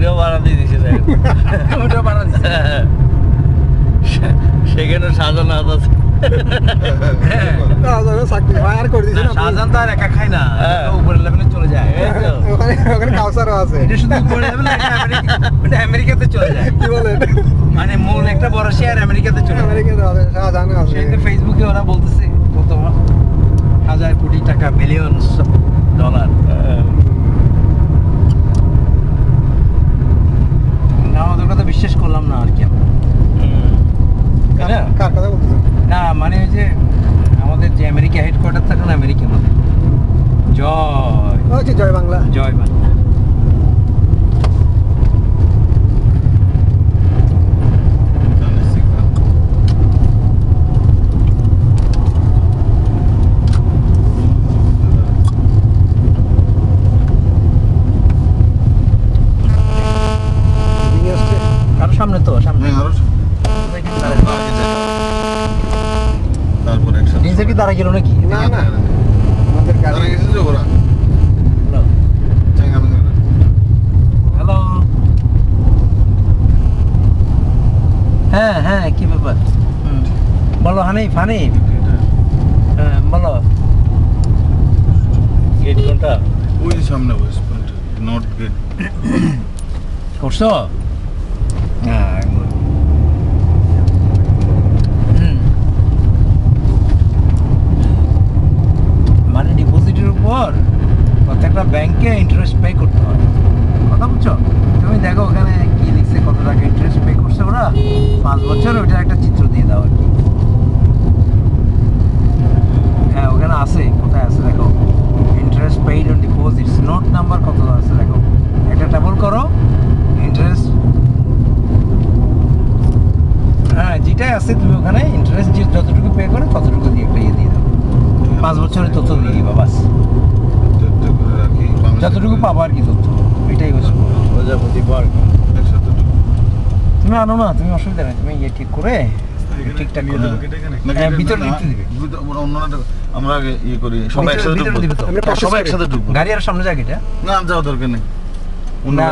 ওইটাও ভাড়া দিয়ে দিছে ওটাও ভাড়া দিছে সেখানে সাজানো আছে শাহজাহান তো আর একা খায় না উপরের লেভেলে চলে যায় ওখানে কাউসারও আছে এটা শুধু উপরের লেভেলে এটা আমেরিকাতে চলে যায় কি বলেন মানে মূল একটা বড় শেয়ার আমেরিকাতে চলে যায় আমেরিকাতে আছে শাহজাহান আছে সেই ফেসবুকে ওরা বলতেছে কত হাজার কোটি টাকা বিলিয়নস ডলার না ওদের কথা বিশ্বাস করলাম না আর কি কার কথা বলতেছেন না মানে ওই যে আমাদের যে আমেরিকা হেডকোয়ার্টার থাকে না আমেরিকার মধ্যে জয় জয় বাংলা জয় বাংলা আরো সামনে তো সামনে নিজে কি দাঁড়া গেল নাকি না না আমাদের গাড়ি হ্যালো হ্যাঁ হ্যাঁ কি ব্যাপার বলো হানিফ হানিফ হ্যাঁ বলো গেট কোনটা ওই সামনে ওয়েস্ট পয়েন্ট নর্থ গেট করছো হ্যাঁ মানে ডিপোজিটের উপর প্রত্যেকটা ব্যাংকে ইন্টারেস্ট পে করতে হয় কথা বুঝছো তুমি দেখো ওখানে কি লিখছে কত টাকা ইন্টারেস্ট পে করছে ওরা 5 বছর ওইটা একটা চিত্র দিয়ে দাও আর কি হ্যাঁ ওখানে আছে কোথায় আছে দেখো interest paid on deposits note number কত আছে দেখো একটা টেবল করো ইন্টারেস্ট হ্যাঁ যেটাই আছে তুমি ওখানে ইন্টারেস্ট যতটুকু পে করে ততটুকু দিয়ে একটা ইয়ে দিয়ে দাও 5 বছরের তথ্য দিয়ে দিবা বাস যতটুকু পাবা আর কি তথ্য এটাই হচ্ছে প্রজাপতি পার্ক তুমি আনো না তুমি অসুবিধা নেই তুমি ইয়ে ঠিক করে ঠিকঠাক করে হ্যাঁ ভিতরে ঢুকতে দিবে আমরা আগে ইয়ে করি সবাই একসাথে ঢুকবো দিবে তো সবাই একসাথে ঢুকবো গাড়ি আর সামনে জায়গাটা না যাও দরকার নেই না